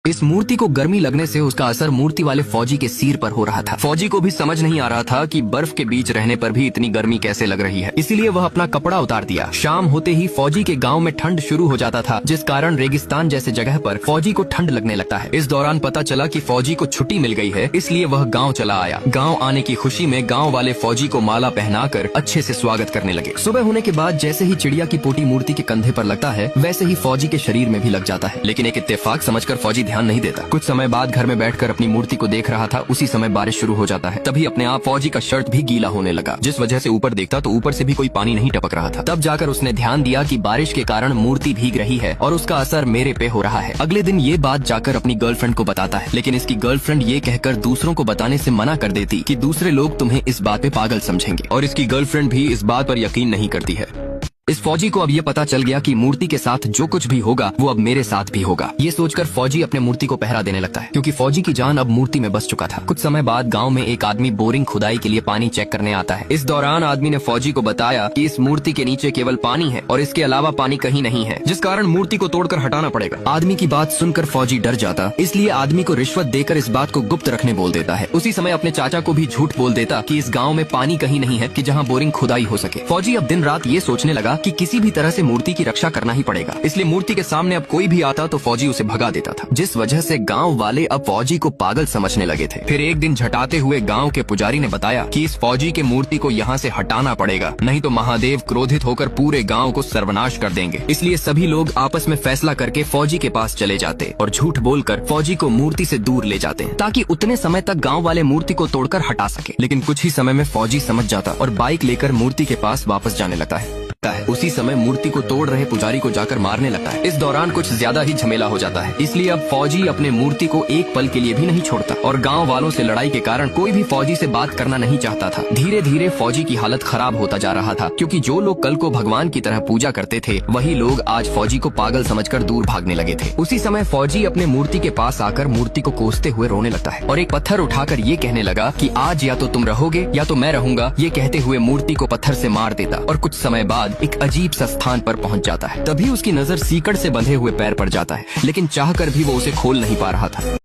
इस मूर्ति को गर्मी लगने से उसका असर मूर्ति वाले फौजी के सिर पर हो रहा था। फौजी को भी समझ नहीं आ रहा था कि बर्फ के बीच रहने पर भी इतनी गर्मी कैसे लग रही है, इसीलिए वह अपना कपड़ा उतार दिया। शाम होते ही फौजी के गांव में ठंड शुरू हो जाता था, जिस कारण रेगिस्तान जैसे जगह पर फौजी को ठंड लगने लगता है। इस दौरान पता चला कि फौजी को छुट्टी मिल गई है, इसलिए वह गाँव चला आया। गाँव आने की खुशी में गाँव वाले फौजी को माला पहनाकर अच्छे से स्वागत करने लगे। सुबह होने के बाद जैसे ही चिड़िया की पोटी मूर्ति के कंधे पर लगता है, वैसे ही फौजी के शरीर में भी लग जाता है। लेकिन एक इत्तेफाक समझकर फौजी ध्यान नहीं देता। कुछ समय बाद घर में बैठकर अपनी मूर्ति को देख रहा था, उसी समय बारिश शुरू हो जाता है। तभी अपने आप फौजी का शर्ट भी गीला होने लगा, जिस वजह से ऊपर देखता तो ऊपर से भी कोई पानी नहीं टपक रहा था। तब जाकर उसने ध्यान दिया कि बारिश के कारण मूर्ति भीग रही है और उसका असर मेरे पे हो रहा है। अगले दिन ये बात जाकर अपनी गर्लफ्रेंड को बताता है, लेकिन इसकी गर्लफ्रेंड ये कहकर दूसरों को बताने से मना कर देती कि दूसरे लोग तुम्हें इस बात पे पागल समझेंगे, और इसकी गर्लफ्रेंड भी इस बात पर यकीन नहीं करती है। इस फौजी को अब ये पता चल गया कि मूर्ति के साथ जो कुछ भी होगा वो अब मेरे साथ भी होगा। ये सोचकर फौजी अपने मूर्ति को पहरा देने लगता है, क्योंकि फौजी की जान अब मूर्ति में बस चुका था। कुछ समय बाद गांव में एक आदमी बोरिंग खुदाई के लिए पानी चेक करने आता है। इस दौरान आदमी ने फौजी को बताया कि इस मूर्ति के नीचे केवल पानी है और इसके अलावा पानी कहीं नहीं है, जिस कारण मूर्ति को तोड़कर हटाना पड़ेगा। आदमी की बात सुनकर फौजी डर जाता, इसलिए आदमी को रिश्वत देकर इस बात को गुप्त रखने बोल देता है। उसी समय अपने चाचा को भी झूठ बोल देता कि इस गाँव में पानी कहीं नहीं है कि जहाँ बोरिंग खुदाई हो सके। फौजी अब दिन रात ये सोचने लगा कि किसी भी तरह मूर्ति की रक्षा करना ही पड़ेगा, इसलिए मूर्ति के सामने अब कोई भी आता तो फौजी उसे भगा देता था, जिस वजह से गांव वाले अब फौजी को पागल समझने लगे थे। फिर एक दिन झटाते हुए गांव के पुजारी ने बताया कि इस फौजी के मूर्ति को यहाँ से हटाना पड़ेगा, नहीं तो महादेव क्रोधित होकर पूरे गांव को सर्वनाश कर देंगे। इसलिए सभी लोग आपस में फैसला करके फौजी के पास चले जाते और झूठ बोलकर फौजी को मूर्ति से दूर ले जाते, ताकि उतने समय तक गाँव वाले मूर्ति को तोड़कर हटा सके। लेकिन कुछ ही समय में फौजी समझ जाता और बाइक लेकर मूर्ति के पास वापस जाने लगता है। उसी समय मूर्ति को तोड़ रहे पुजारी को जाकर मारने लगता है। इस दौरान कुछ ज्यादा ही झमेला हो जाता है, इसलिए अब फौजी अपने मूर्ति को एक पल के लिए भी नहीं छोड़ता, और गांव वालों से लड़ाई के कारण कोई भी फौजी से बात करना नहीं चाहता था। धीरे धीरे फौजी की हालत खराब होता जा रहा था, क्योंकि जो लोग कल को भगवान की तरह पूजा करते थे, वही लोग आज फौजी को पागल समझकर दूर भागने लगे थे। उसी समय फौजी अपने मूर्ति के पास आकर मूर्ति को कोसते हुए रोने लगता है और एक पत्थर उठाकर ये कहने लगा कि आज या तो तुम रहोगे या तो मैं रहूंगा। ये कहते हुए मूर्ति को पत्थर से मार देता और कुछ समय बाद एक अजीब सा स्थान पर पहुंच जाता है। तभी उसकी नजर सीकड़ से बंधे हुए पैर पर जाता है, लेकिन चाहकर भी वो उसे खोल नहीं पा रहा था।